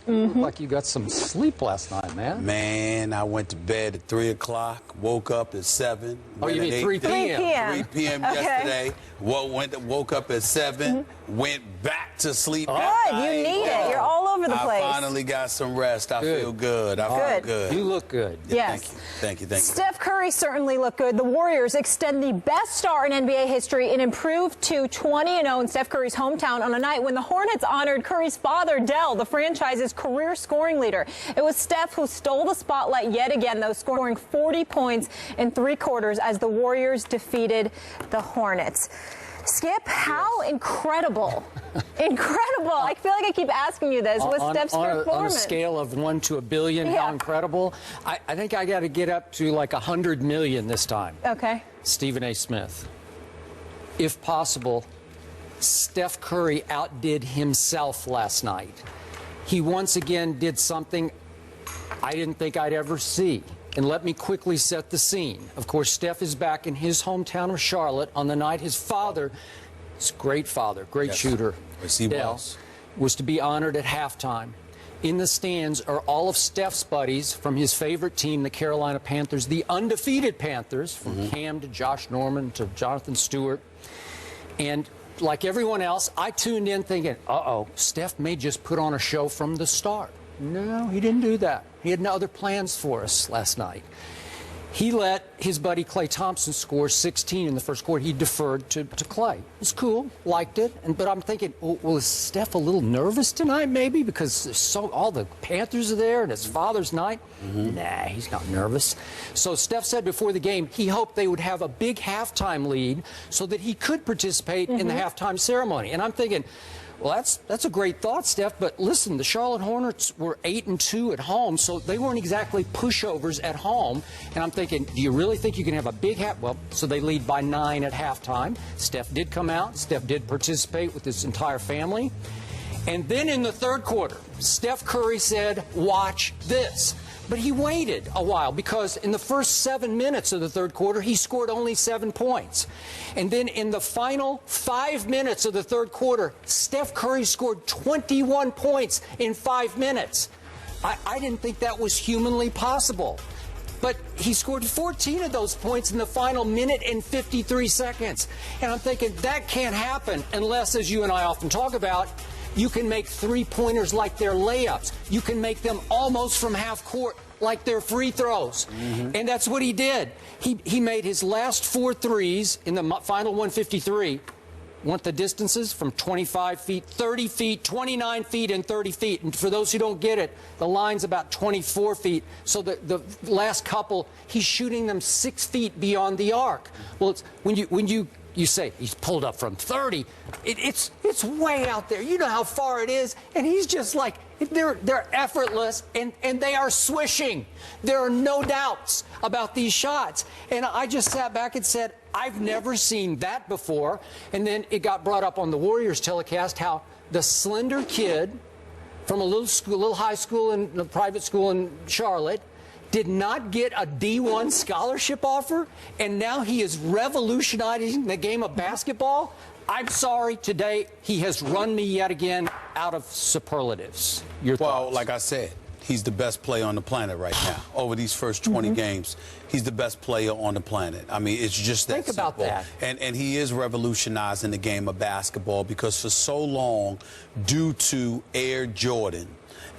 Looked like you got some sleep last night, man. Man, I went to bed at 3 o'clock, woke up at 7. Oh, you mean 3 p.m.? 3 p.m. Okay. yesterday. Woke up at 7, went back to sleep. Good, you need it. You're all over the place. I finally got some rest. I feel good. I feel good. You look good. Yes. Thank you. Steph Curry certainly looked good. The Warriors extend the best star in NBA history and improved to 20-0 in Steph Curry's hometown on a night when the Hornets honored Curry's father, Dell, the franchise's career scoring leader. It was Steph who stole the spotlight yet again, though, scoring 40 points in 3 quarters as the Warriors defeated the Hornets. Skip, how incredible. Incredible. I feel like I keep asking you this. Was Steph's performance? On a scale of 1 to a billion, how incredible? I think I got to get up to like 100 million this time. Okay. Stephen A. Smith. If possible, Steph Curry outdid himself last night. He once again did something I didn't think I'd ever see. And let me quickly set the scene. Of course, Steph is back in his hometown of Charlotte on the night his father, his great father, great shooter, Yes, he Dell, was to be honored at halftime. In the stands are all of Steph's buddies from his favorite team, the Carolina Panthers, the undefeated Panthers, from Cam to Josh Norman to Jonathan Stewart. And like everyone else, I tuned in thinking, uh-oh, Steph may just put on a show from the start. No, he didn't do that. He had no other plans for us last night. He let his buddy Klay Thompson score 16 in the first quarter. He deferred to Klay. It was cool, liked it. But I'm thinking, well, is Steph a little nervous tonight maybe because all the Panthers are there and it's Father's night? Nah, he's not nervous. So Steph said before the game he hoped they would have a big halftime lead so that he could participate in the halftime ceremony. And I'm thinking, well, that's a great thought, Steph, but listen, the Charlotte Hornets were 8-2 at home, so they weren't exactly pushovers at home. And I'm thinking, do you really think you can have a big Well, so they lead by 9 at halftime. Steph did come out. Steph did participate with his entire family. And then in the third quarter, Steph Curry said, watch this. But he waited a while because in the first 7 minutes of the third quarter, he scored only 7 points. And then in the final 5 minutes of the third quarter, Steph Curry scored 21 points in 5 minutes. I didn't think that was humanly possible. But he scored 14 of those points in the final minute and 53 seconds. And I'm thinking that can't happen unless, as you and I often talk about, you can make three-pointers like they're layups. You can make them almost from half court like they're free throws. And that's what he did. He made his last 4 threes in the final 153. Want the distances from 25 feet, 30 feet, 29 feet, and 30 feet. And for those who don't get it, the line's about 24 feet. So the last couple, he's shooting them 6 feet beyond the arc. Well, it's, when you say he's pulled up from 30, it's way out there. You know how far it is, and he's just like, they're effortless, and they are swishing. There are no doubts about these shots. And I just sat back and said, I've never seen that before. And then it got brought up on the Warriors telecast how the slender kid from a little high school and a private school in Charlotte did not get a D1 scholarship offer, and now he is revolutionizing the game of basketball. I'm sorry, today he has run me yet again out of superlatives. Your thoughts? Well, like I said, he's the best player on the planet right now. Over these first 20 games, he's the best player on the planet. I mean, it's just that simple. Think about that. And he is revolutionizing the game of basketball because for so long, due to Air Jordan,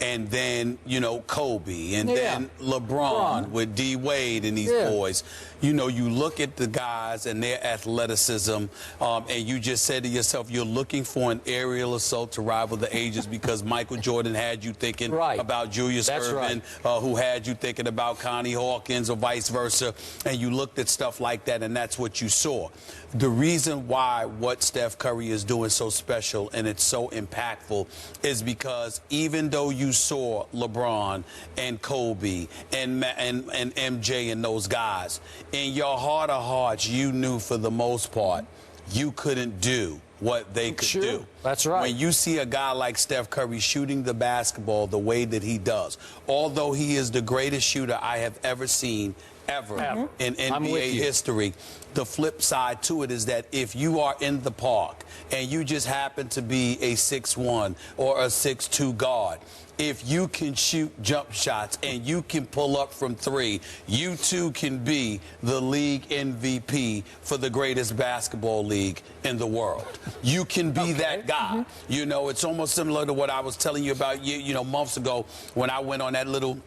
and then, you know, Kobe, and then LeBron with D. Wade and these boys. You know, you look at the guys and their athleticism, and you just said to yourself, you're looking for an aerial assault to rival the ages because Michael Jordan had you thinking about Julius Erving, who had you thinking about Connie Hawkins or vice versa, and you looked at stuff like that, and that's what you saw. The reason why what Steph Curry is doing so special and it's so impactful is because even though you saw LeBron and Kobe and MJ and those guys, in your heart of hearts, you knew for the most part you couldn't do what they could do. That's right. When you see a guy like Steph Curry shooting the basketball the way that he does, although he is the greatest shooter I have ever seen ever in NBA history. The flip side to it is that if you are in the park and you just happen to be a 6'1" or a 6'2" guard, if you can shoot jump shots and you can pull up from three, you too can be the league MVP for the greatest basketball league in the world. You can be that guy. You know, it's almost similar to what I was telling you about, you know, months ago when I went on that little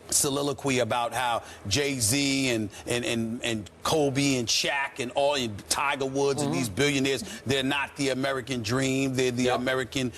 soliloquy about how Jay-Z and Kobe and Shaq and all and Tiger Woods and these billionaires, they're not the American dream. They're the American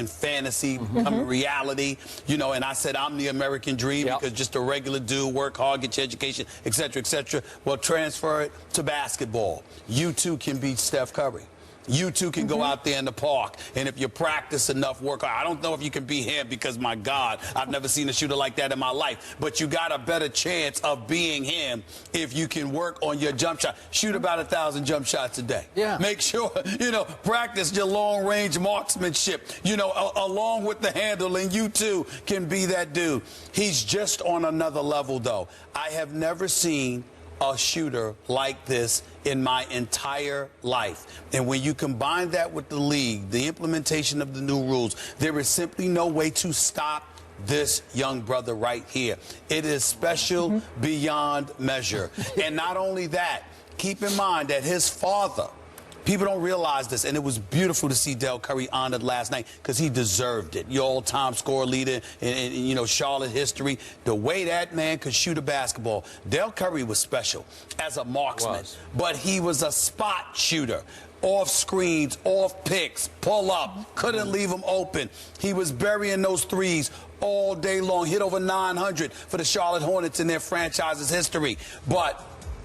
fantasy becoming reality. You know, and I said I'm the American dream because just a regular dude, work hard, get your education, et cetera, et cetera. Well, transfer it to basketball. You too can beat Steph Curry. You two can go out there in the park, and if you practice enough, work hard. I don't know if you can be him because, my God, I've never seen a shooter like that in my life. But you got a better chance of being him if you can work on your jump shot. Shoot about 1,000 jump shots a day. Yeah. Make sure, you know, practice your long-range marksmanship, you know, along with the handle, and you too can be that dude. He's just on another level, though. I have never seen a shooter like this in my entire life. And when you combine that with the league, the implementation of the new rules, there is simply no way to stop this young brother right here. It is special beyond measure. And not only that, keep in mind that his father, people don't realize this, and it was beautiful to see Del Curry honored last night because he deserved it. Your all-time score leader in you know, Charlotte history. The way that man could shoot a basketball. Del Curry was special as a marksman, but he was a spot shooter. Off screens, off picks, pull up, couldn't leave him open. He was burying those threes all day long, hit over 900 for the Charlotte Hornets in their franchise's history. But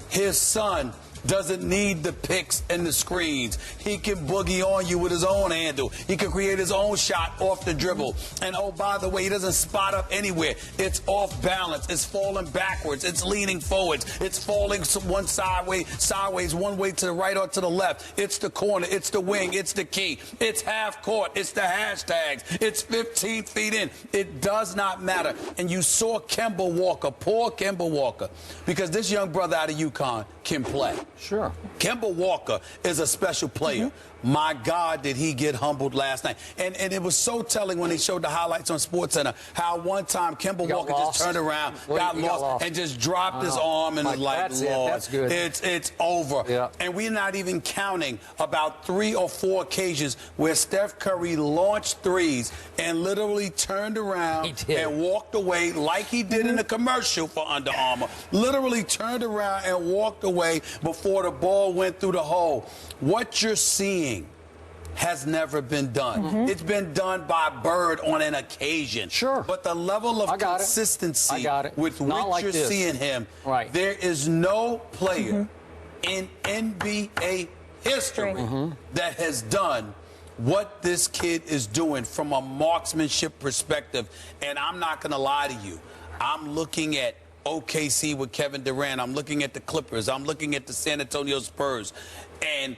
his son doesn't need the picks and the screens. He can boogie on you with his own handle. He can create his own shot off the dribble. And oh, by the way, he doesn't spot up anywhere. It's off balance. It's falling backwards. It's leaning forwards. It's falling one sideways, one way to the right or to the left. It's the corner. It's the wing. It's the key. It's half court. It's the hashtags. It's 15 feet in. It does not matter. And you saw Kemba Walker, poor Kemba Walker, because this young brother out of UConn can play. Sure. Kemba Walker is a special player. My God, did he get humbled last night. And it was so telling when they showed the highlights on SportsCenter how one time Kemba Walker just turned around, got lost, and just dropped his arm and was like, Lord, that's good. It's over. Yeah. And we're not even counting about 3 or 4 occasions where Steph Curry launched threes and literally turned around and walked away like he did in the commercial for Under Armour. Literally turned around and walked away before the ball went through the hole. What you're seeing has never been done. It's been done by Bird on an occasion. Sure. But the level of consistency with which you're seeing him, there is no player in NBA history that has done what this kid is doing from a marksmanship perspective. And I'm not going to lie to you. I'm looking at OKC with Kevin Durant. I'm looking at the Clippers. I'm looking at the San Antonio Spurs. And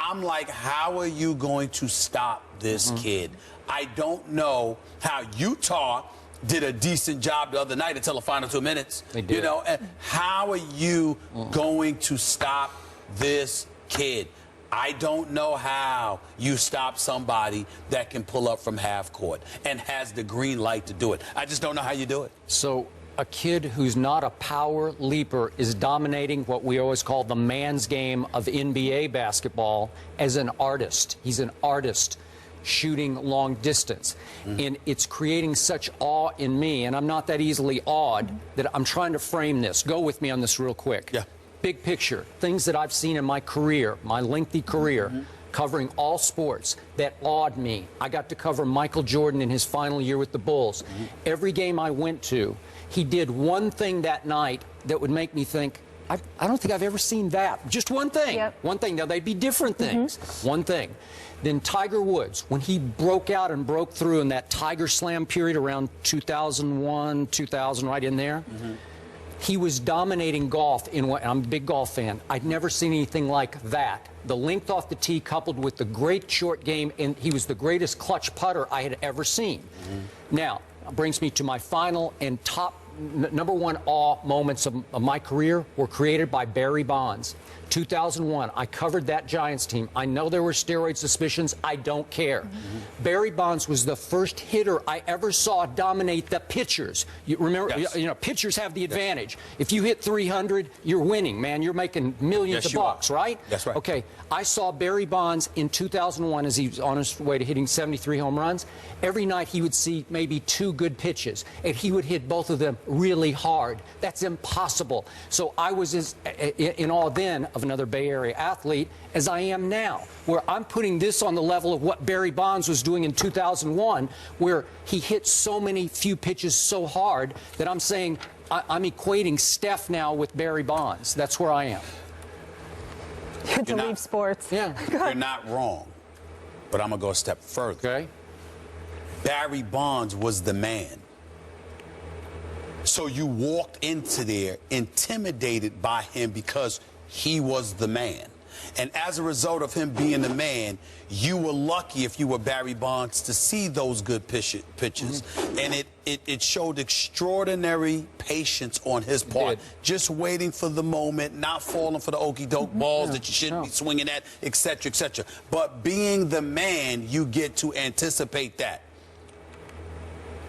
I'm like, how are you going to stop this kid? I don't know how Utah did a decent job the other night until the final 2 minutes. They did. You know, and how are you going to stop this kid? I don't know how you stop somebody that can pull up from half court and has the green light to do it. I just don't know how you do it. So a kid who's not a power leaper is dominating what we always call the man's game of NBA basketball as an artist. He's an artist shooting long distance. And it's creating such awe in me, and I'm not that easily awed, that I'm trying to frame this. Go with me on this real quick. Yeah. Big picture, things that I've seen in my career, my lengthy career, covering all sports that awed me. I got to cover Michael Jordan in his final year with the Bulls. Every game I went to, he did one thing that night that would make me think, I don't think I've ever seen that. Just one thing. One thing. Now, they'd be different things. One thing. Then Tiger Woods, when he broke out and broke through in that Tiger Slam period around 2001, 2000, right in there, he was dominating golf in what, I'm a big golf fan. I'd never seen anything like that. The length off the tee coupled with the great short game, and he was the greatest clutch putter I had ever seen. Now, brings me to my final and top number one awe moments of my career were created by Barry Bonds. 2001, I covered that Giants team. I know there were steroid suspicions. I don't care. Barry Bonds was the first hitter I ever saw dominate the pitchers. You remember, you know, pitchers have the advantage. If you hit 300, you're winning, man. You're making millions of bucks, right? That's right. Okay, I saw Barry Bonds in 2001 as he was on his way to hitting 73 home runs. Every night he would see maybe 2 good pitches, and he would hit both of them really hard. That's impossible. So I was as in awe then of another Bay Area athlete as I am now, where I'm putting this on the level of what Barry Bonds was doing in 2001, where he hit so many few pitches so hard that I'm saying I'm equating Steph now with Barry Bonds. That's where I am. You have to leave sports. Yeah. You're not wrong, but I'm going to go a step further. Okay. Barry Bonds was the man. So you walked into there intimidated by him because he was the man. And as a result of him being the man, you were lucky if you were Barry Bonds to see those good pitches. And it showed extraordinary patience on his part. Just waiting for the moment, not falling for the okey-doke balls that you shouldn't be swinging at, et cetera, et cetera. But being the man, you get to anticipate that.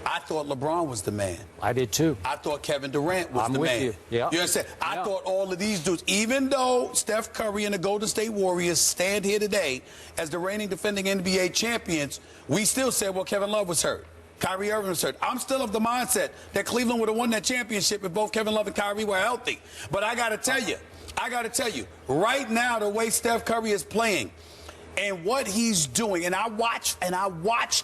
I thought LeBron was the man. I did too. I thought Kevin Durant was the man. You understand? I thought all of these dudes, even though Steph Curry and the Golden State Warriors stand here today as the reigning defending NBA champions, we still said, well, Kevin Love was hurt. Kyrie Irving was hurt. I'm still of the mindset that Cleveland would have won that championship if both Kevin Love and Kyrie were healthy. But I got to tell you, right now, the way Steph Curry is playing, and what he's doing, and I watch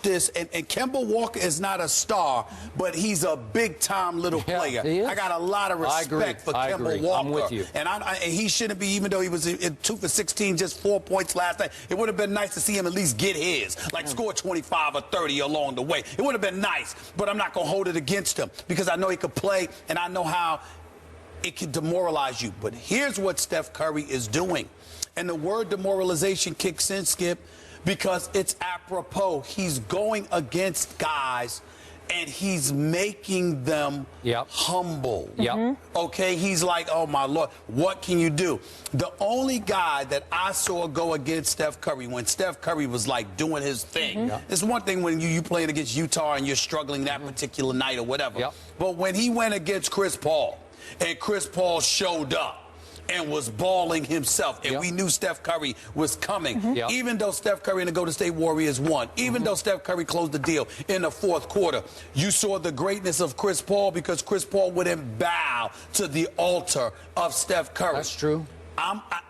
this, and Kemba Walker is not a star, but he's a big-time little player. I got a lot of respect for Kemba Walker. I'm with you. And he shouldn't be, even though he was in 2 for 16, just 4 points last night. It would have been nice to see him at least get his, like score 25 or 30 along the way. It would have been nice, but I'm not going to hold it against him because I know he could play, and I know how it can demoralize you. But here's what Steph Curry is doing. And the word demoralization kicks in, Skip, because it's apropos. He's going against guys, and he's making them humble. Okay? He's like, oh, my Lord, what can you do? The only guy that I saw go against Steph Curry when Steph Curry was, like, doing his thing. It's one thing when you playing against Utah and you're struggling that particular night or whatever. But when he went against Chris Paul, and Chris Paul showed up, and was balling himself, and we knew Steph Curry was coming. Even though Steph Curry and the Golden State Warriors won, even though Steph Curry closed the deal in the 4th quarter, you saw the greatness of Chris Paul because Chris Paul wouldn't bow to the altar of Steph Curry. That's true.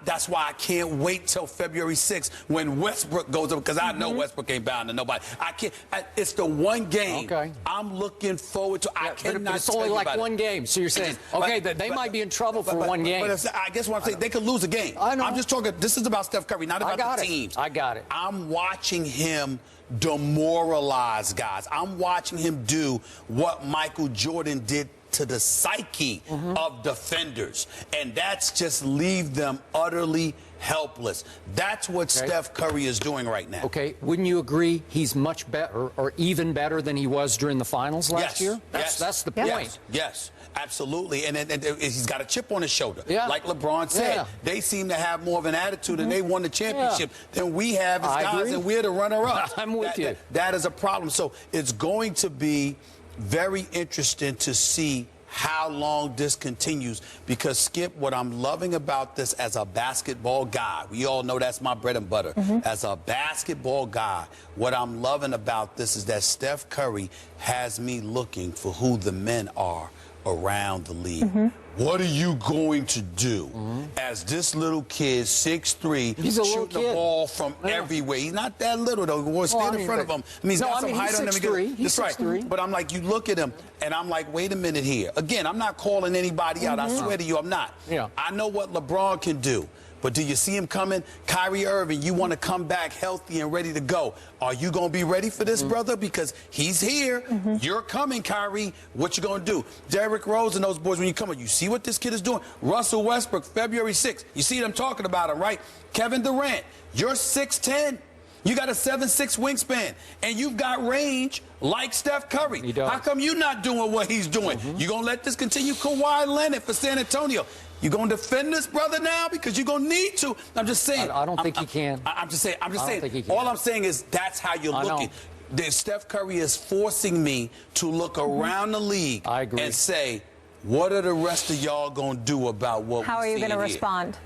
That's why I can't wait till February 6th when Westbrook goes up, because I know Westbrook ain't bowing to nobody. I can't. It's the one game I'm looking forward to. I cannot. But it's only like one game, so you're saying, okay, they might be in trouble for one game. But I guess what I'm saying, they could lose a game. I know. I'm just talking. This is about Steph Curry, not about the teams. I got it. I'm watching him demoralize guys. I'm watching him do what Michael Jordan did to the psyche of defenders, and that's just leave them utterly helpless. That's what Steph Curry is doing right now. Okay, wouldn't you agree he's much better or even better than he was during the finals last year? That's the point. Yes. Absolutely, and he's got a chip on his shoulder. Like LeBron said, they seem to have more of an attitude, and they won the championship than we have as guys, and we're the runner-up. I'm with you. That is a problem. So it's going to be very interesting to see how long this continues, because, Skip, what I'm loving about this as a basketball guy, we all know that's my bread and butter. As a basketball guy, what I'm loving about this is that Steph Curry has me looking for who the men are around the league. What are you going to do as this little kid, 6'3", shooting the ball from everywhere? He's not that little, though. We'll stand in front of him. I mean, he's got some height on him. He's That's right. But I'm like, you look at him, and I'm like, wait a minute here. Again, I'm not calling anybody out. I swear to you, I'm not. I know what LeBron can do. But do you see him coming? Kyrie Irving, you want to come back healthy and ready to go. Are you going to be ready for this, brother? Because he's here. You're coming, Kyrie. What you going to do? Derrick Rose and those boys, when you come in, you see what this kid is doing? Russell Westbrook, February 6th. You see them talking about him, right? Kevin Durant, you're 6'10". You got a 7'6" wingspan, and you've got range like Steph Curry. He does. How come you not doing what he's doing? You gonna let this continue? Kawhi Leonard for San Antonio. You gonna defend this brother now because you're gonna need to? I'm just saying. I don't think he can. I'm just saying. think he can. All I'm saying is that's how you're looking. Steph Curry is forcing me to look around the league I agree. and say, what are the rest of y'all gonna do about what How are you going to respond?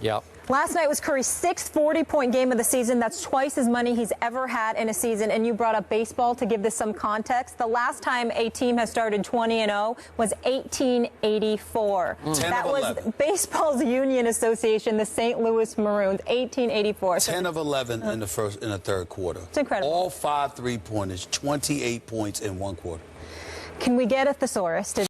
Yep. Last night was Curry's 6th 40-point game of the season. That's twice as many he's ever had in a season. And you brought up baseball to give this some context. The last time a team has started 20-0 was 1884. That was baseball's union association, the St. Louis Maroons, 1884. 10 of 11 in the third quarter. It's incredible. All 5 3-pointers, 28 points in one quarter. Can we get a thesaurus to